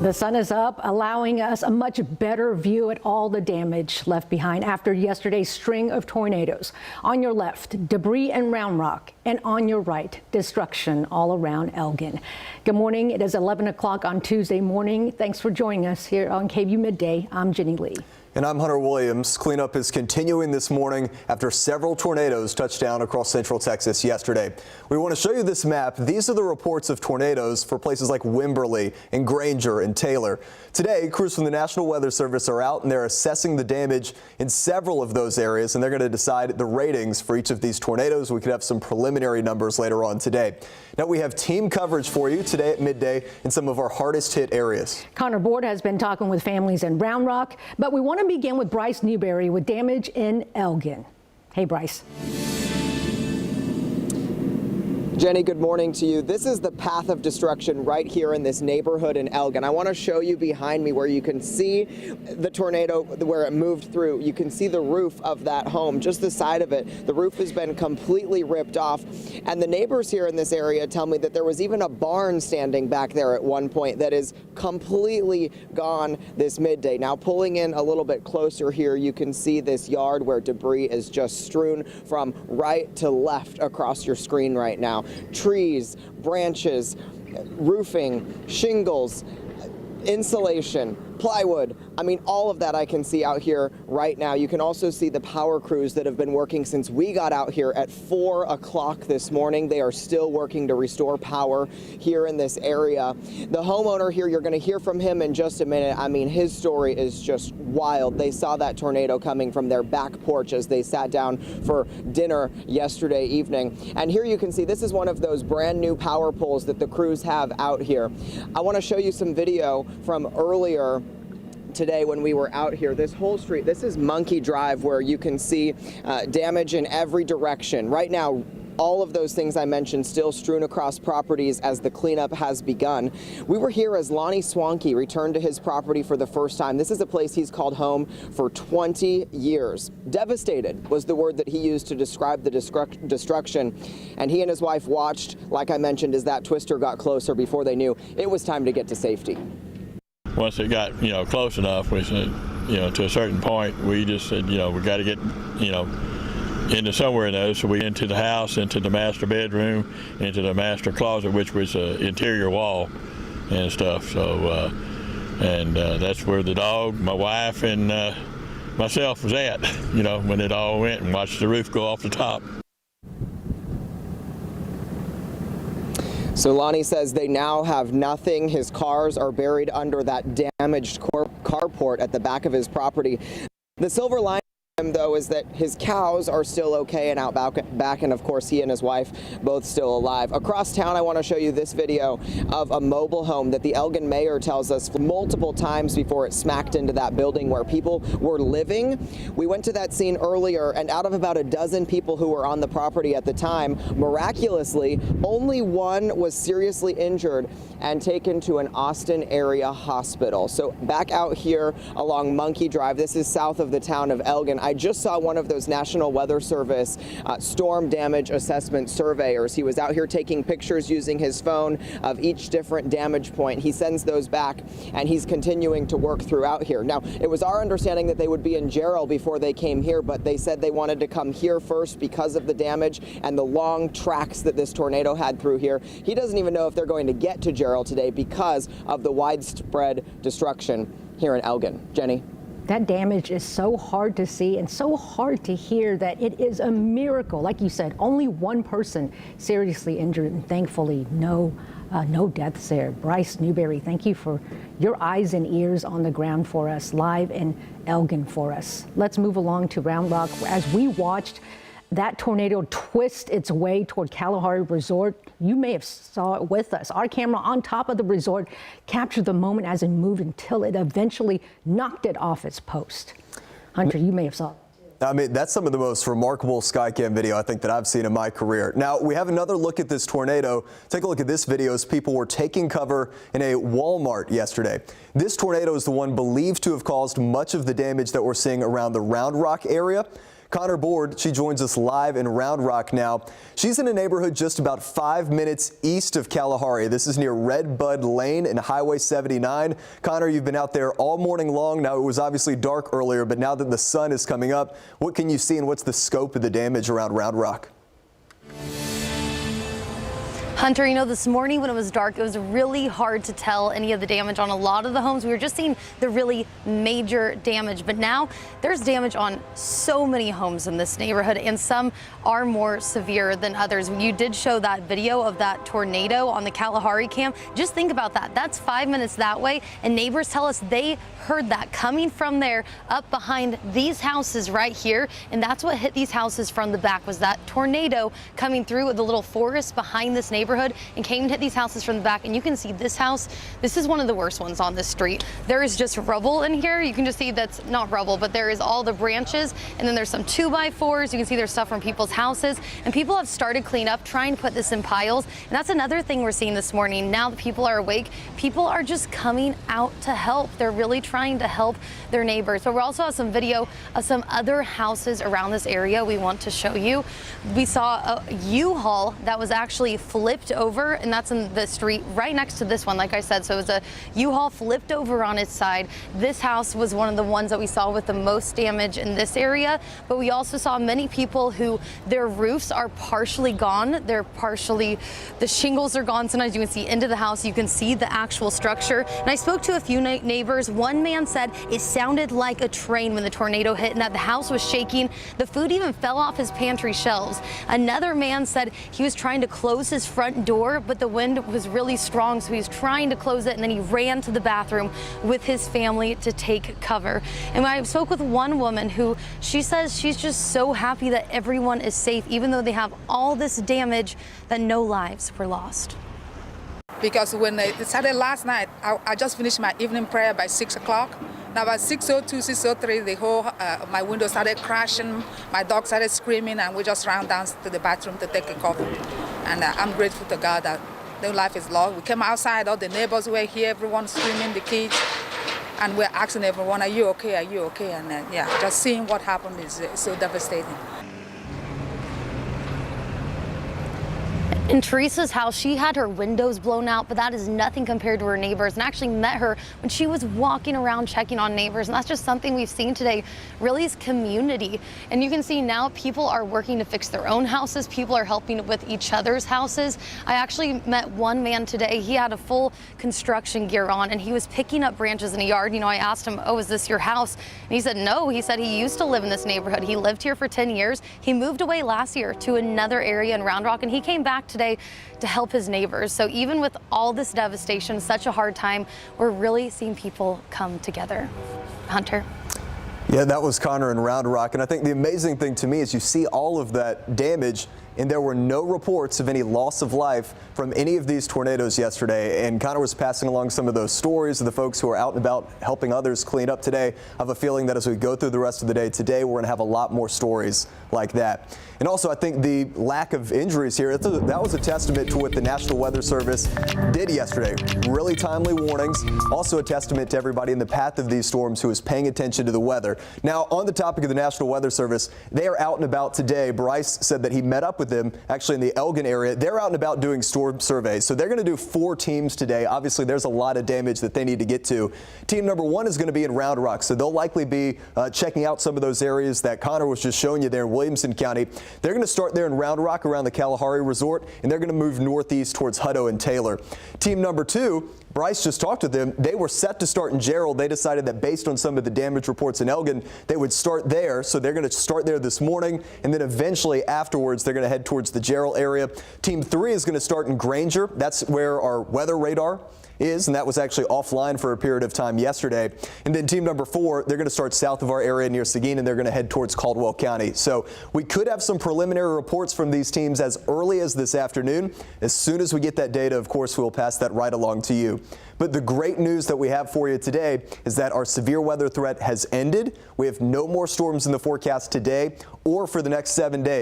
The sun is up, allowing us a much better view at all the damage left behind after yesterday's string of tornadoes. On your left, debris and Round Rock, and on your right, destruction all around Elgin. Good morning. It is 11 o'clock on Tuesday morning. Thanks for joining us here on KVUE Midday. I'm Jenny Lee. And I'm Hunter Williams. Cleanup is continuing this morning after several tornadoes touched down across central Texas yesterday. We want to show you this map. These are the reports of tornadoes for places like Wimberley and Granger and Taylor. Today, crews from the National Weather Service are out and they're assessing the damage in several of those areas, and they're going to decide the ratings for each of these tornadoes. We could have some preliminary numbers later on today. Now, we have team coverage for you today at midday in some of our hardest hit areas. Connor Board has been talking with families in Round Rock, but we want to begin with Bryce Newberry with damage in Elgin. Hey, Bryce. Jenny, good morning to you. This is the path of destruction right here in this neighborhood in Elgin. I want to show you behind me where you can see the tornado where it moved through. You can see the roof of that home, just the side of it. The roof has been completely ripped off. And the neighbors here in this area tell me that there was even a barn standing back there at one point that is completely gone this midday. Now, pulling in a little bit closer here, you can see this yard where debris is just strewn from right to left across your screen right now. Trees, branches, roofing, shingles, insulation, plywood. I mean, all of that I can see out here right now. You can also see the power crews that have been working since we got out here at 4 o'clock this morning. They are still working to restore power here in this area. The homeowner here, you're going to hear from him in just a minute. I mean, his story is just wild. They saw that tornado coming from their back porch as they sat down for dinner yesterday evening. And here you can see this is one of those brand new power poles that the crews have out here. I want to show you some video from earlier today when we were out here. This whole street, this is Monkey Drive, where you can see damage in every direction. Right now, all of those things I mentioned still strewn across properties as the cleanup has begun. We were here as Lonnie Swanky returned to his property for the first time. This is a place he's called home for 20 years. Devastated was the word that he used to describe the destruction. And he and his wife watched, like I mentioned, as that twister got closer before they knew it was time to get to safety. Once it got, close enough, we said, to a certain point, we just said, we got to get, into somewhere in those. So we into the house, into the master bedroom, into the master closet, which was an interior wall and stuff. So, that's where the dog, my wife, and myself was at, when it all went, and watched the roof go off the top. So Lonnie says they now have nothing. His cars are buried under that damaged carport at the back of his property. The silver lining, though, is that his cows are still okay and out back, and of course he and his wife both still alive. Across town, I want to show you this video of a mobile home that the Elgin mayor tells us multiple times before it smacked into that building where people were living. We went to that scene earlier, and out of about a dozen people who were on the property at the time, miraculously, only one was seriously injured and taken to an Austin area hospital. So back out here along Monkey Drive, this is south of the town of Elgin. I just saw one of those National Weather Service storm damage assessment surveyors. He was out here taking pictures using his phone of each different damage point. He sends those back, and he's continuing to work throughout here. Now, it was our understanding that they would be in Jarrell before they came here, but they said they wanted to come here first because of the damage and the long tracks that this tornado had through here. He doesn't even know if they're going to get to Jarrell today because of the widespread destruction here in Elgin. Jenny? That damage is so hard to see and so hard to hear that it is a miracle. Like you said, only one person seriously injured, and thankfully no deaths there. Bryce Newberry, thank you for your eyes and ears on the ground for us, live in Elgin for us. Let's move along to Round Rock. As we watched that tornado twist its way toward Kalahari Resort, you may have saw it with us. Our camera on top of the resort captured the moment as it moved until it eventually knocked it off its post. Hunter, you may have saw it. I mean, that's some of the most remarkable Skycam video I think that I've seen in my career. Now, we have another look at this tornado. Take a look at this video as people were taking cover in a Walmart yesterday. This tornado is the one believed to have caused much of the damage that we're seeing around the Round Rock area. Connor Board, she joins us live in Round Rock now. She's in a neighborhood just about 5 minutes east of Kalahari. This is near Red Bud Lane and Highway 79. Connor, you've been out there all morning long. Now, it was obviously dark earlier, but now that the sun is coming up, what can you see and what's the scope of the damage around Round Rock? Hunter, you know, this morning when it was dark, it was really hard to tell any of the damage on a lot of the homes. We were just seeing the really major damage, but now there's damage on so many homes in this neighborhood, and some are more severe than others. You did show that video of that tornado on the Kalahari cam. Just think about that. That's 5 minutes that way, and neighbors tell us they heard that coming from there up behind these houses right here, and that's what hit these houses from the back, was that tornado coming through the little forest behind this neighborhood and came and hit these houses from the back. And you can see this house, this is one of the worst ones on this street. There is just rubble in here. You can just see that's not rubble, but there is all the branches, and then there's some 2x4s. You can see there's stuff from people's houses, and people have started clean up, trying to put this in piles. And that's another thing we're seeing this morning. Now that people are awake, people are just coming out to help. They're really trying to help their neighbors. But we also have some video of some other houses around this area we want to show you. We saw a U-Haul that was actually flipped over, and that's in the street right next to this one, like I said. So it was a U-Haul flipped over on its side. This house was one of the ones that we saw with the most damage in this area, but we also saw many people who their roofs are partially gone. The shingles are gone. Sometimes you can see into the house, you can see the actual structure. And I spoke to a few neighbors. One man said it sounded like a train when the tornado hit, and that the house was shaking. The food even fell off his pantry shelves. Another man said he was trying to close his front door, but the wind was really strong, so he was trying to close it, and then he ran to the bathroom with his family to take cover. And I spoke with one woman who, she says she's just so happy that everyone is safe, even though they have all this damage, that no lives were lost. Because when it started last night, I just finished my evening prayer by 6 o'clock. Now by 6:02, 6:03, the whole my window started crashing. My dog started screaming, and we just ran down to the bathroom to take a cover. And I'm grateful to God that no life is lost. We came outside, all the neighbors were here, everyone screaming, the kids, and we're asking everyone, "Are you okay? Are you okay?" And yeah, just seeing what happened is so devastating. In Teresa's house, she had her windows blown out, but that is nothing compared to her neighbors, and actually met her when she was walking around checking on neighbors. And that's just something we've seen today, really, is community. And you can see now people are working to fix their own houses. People are helping with each other's houses. I actually met one man today. He had a full construction gear on, and he was picking up branches in a yard. You know, I asked him, "Oh, is this your house?" And he said, "No." He said he used to live in this neighborhood. He lived here for 10 years. He moved away last year to another area in Round Rock, and he came back today to help his neighbors. So even with all this devastation, such a hard time, we're really seeing people come together. Hunter. Yeah, that was Connor in Round Rock. And I think the amazing thing to me is you see all of that damage, and there were no reports of any loss of life from any of these tornadoes yesterday. And Connor was passing along some of those stories of the folks who are out and about helping others clean up today. I have a feeling that as we go through the rest of the day today, we're going to have a lot more stories like that. And also, I think the lack of injuries here, that was a testament to what the National Weather Service did yesterday. Really timely warnings. Also a testament to everybody in the path of these storms who is paying attention to the weather. Now, on the topic of the National Weather Service, they are out and about today. Bryce said that he met up with them actually in the Elgin area. They're out and about doing storm surveys. So they're going to do 4 teams today. Obviously, there's a lot of damage that they need to get to. Team number 1 is going to be in Round Rock. So they'll likely be checking out some of those areas that Connor was just showing you there in Williamson County. They're going to start there in Round Rock around the Kalahari Resort, and they're going to move northeast towards Hutto and Taylor. Team number 2, Bryce just talked to them. They were set to start in Gerald. They decided that based on some of the damage reports in Elgin, they would start there. So they're going to start there this morning, and then eventually afterwards, they're going to head towards the Gerald area. Team 3 is going to start in Granger. That's where our weather radar is, and that was actually offline for a period of time yesterday. And then team number 4, they're going to start south of our area near Seguin, and they're going to head towards Caldwell County. So we could have some preliminary reports from these teams as early as this afternoon. As soon as we get that data, of course, we'll pass that right along to you. But the great news that we have for you today is that our severe weather threat has ended. We have no more storms in the forecast today or for the next 7 days.